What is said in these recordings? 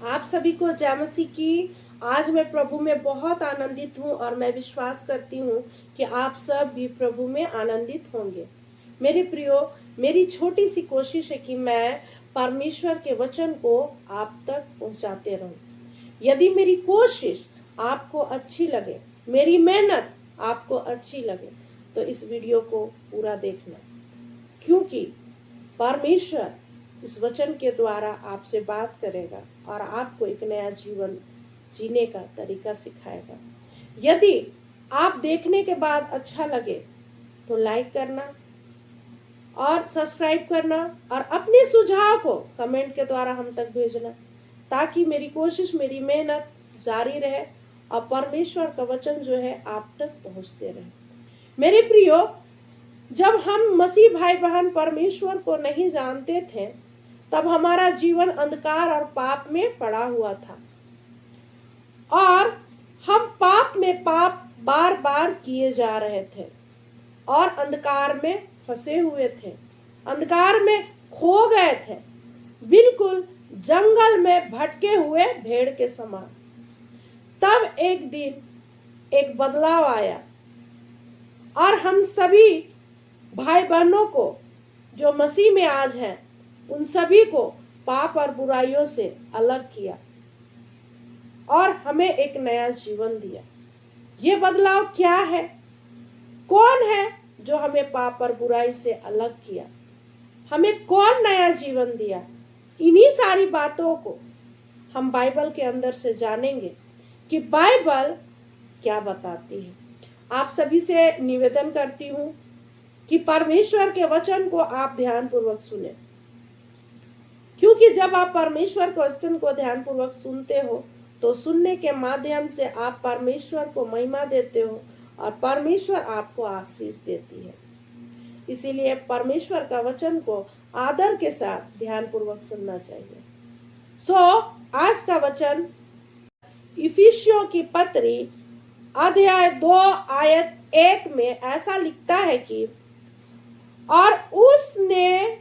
आप सभी को जय मसीह की। आज मैं प्रभु में बहुत आनंदित हूँ और मैं विश्वास करती हूँ कि आप सब भी प्रभु में आनंदित होंगे। मेरे प्रियो, मेरी छोटी सी कोशिश है कि मैं परमेश्वर के वचन को आप तक पहुँचाते रहूं। यदि मेरी कोशिश आपको अच्छी लगे, मेरी मेहनत आपको अच्छी लगे, तो इस वीडियो को पूरा देखना, क्योंकि परमेश्वर इस वचन के द्वारा आपसे बात करेगा और आपको एक नया जीवन जीने का तरीका सिखाएगा। यदि आप देखने के बाद अच्छा लगे तो लाइक करना और सब्सक्राइब करना और अपने सुझाव को कमेंट के द्वारा हम तक भेजना, ताकि मेरी कोशिश, मेरी मेहनत जारी रहे और परमेश्वर का वचन जो है आप तक पहुंचते रहे। मेरे प्रियो, जब हम मसीह भाई बहन परमेश्वर को नहीं जानते थे, तब हमारा जीवन अंधकार और पाप में पड़ा हुआ था और हम पाप में पाप बार बार किए जा रहे थे और अंधकार में फंसे हुए थे, अंधकार में खो गए थे, बिल्कुल जंगल में भटके हुए भेड़ के समान। तब एक दिन एक बदलाव आया और हम सभी भाई बहनों को जो मसीह में आज हैं, उन सभी को पाप और बुराइयों से अलग किया और हमें एक नया जीवन दिया। ये बदलाव क्या है? कौन है जो हमें पाप और बुराई से अलग किया? हमें कौन नया जीवन दिया? इन्हीं सारी बातों को हम बाइबल के अंदर से जानेंगे कि बाइबल क्या बताती है। आप सभी से निवेदन करती हूँ कि परमेश्वर के वचन को आप ध्यानपूर्वक सुने, क्योंकि जब आप परमेश्वर के वचन को ध्यानपूर्वक सुनते हो तो सुनने के माध्यम से आप परमेश्वर को महिमा देते हो और परमेश्वर आपको आशीष देती है। इसीलिए परमेश्वर का वचन को आदर के साथ ध्यानपूर्वक सुनना चाहिए। आज का वचन इफिसियों की पत्री अध्याय 2 आयत 1 में ऐसा लिखता है कि और उसने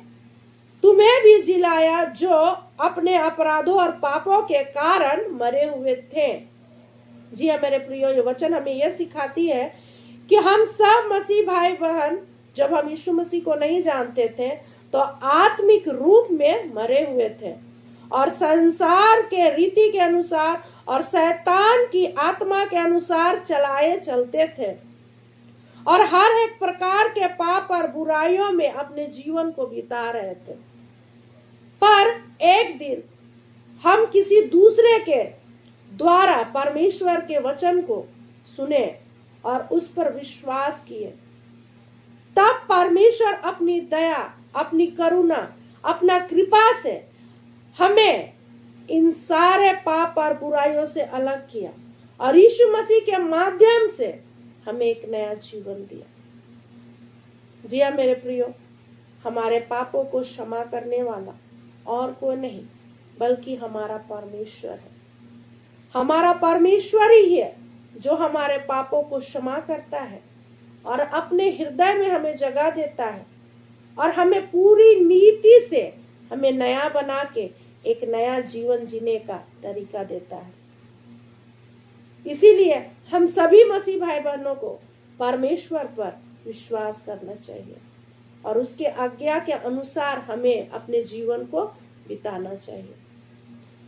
तुम्हें भी जिलाया जो अपने अपराधों और पापों के कारण मरे हुए थे। जी हाँ मेरे प्रियो, ये वचन हमें यह सिखाती है कि हम सब मसीह भाई बहन, जब हम यीशु मसीह को नहीं जानते थे तो आत्मिक रूप में मरे हुए थे और संसार के रीति के अनुसार और शैतान की आत्मा के अनुसार चलाए चलते थे और हर एक प्रकार के पाप और बुराइयों में अपने जीवन को बिता रहे थे। पर एक दिन हम किसी दूसरे के द्वारा परमेश्वर के वचन को सुने और उस पर विश्वास किए, तब परमेश्वर अपनी दया, अपनी करुणा, अपना कृपा से हमें इन सारे पाप और बुराइयों से अलग किया और यीशु मसीह के माध्यम से हमें एक नया जीवन दिया। जी हाँ मेरे प्रियो, हमारे पापों को क्षमा करने वाला और कोई नहीं बल्कि हमारा परमेश्वर है। हमारा परमेश्वर ही है जो हमारे पापों को क्षमा करता है और अपने हृदय में हमें जगह देता है और हमें पूरी नीति से हमें नया बना के एक नया जीवन जीने का तरीका देता है। इसीलिए हम सभी मसीह भाई बहनों को परमेश्वर पर विश्वास करना चाहिए और उसके आज्ञा के अनुसार हमें अपने जीवन को बिताना चाहिए।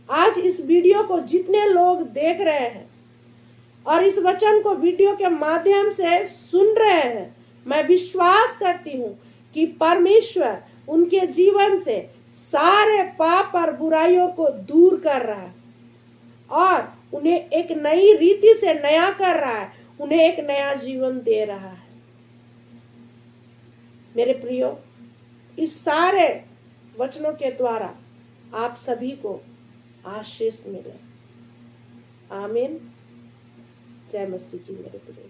आज इस वीडियो को जितने लोग देख रहे हैं और इस वचन को वीडियो के माध्यम से सुन रहे हैं, मैं विश्वास करती हूँ कि परमेश्वर उनके जीवन से सारे पाप और बुराइयों को दूर कर रहा है और उन्हें एक नई रीति से नया कर रहा है, उन्हें एक नया जीवन दे रहा है। मेरे प्रियो, इस सारे वचनों के द्वारा आप सभी को आशीष मिले। आमीन। जय मसीह की मेरे प्रियो।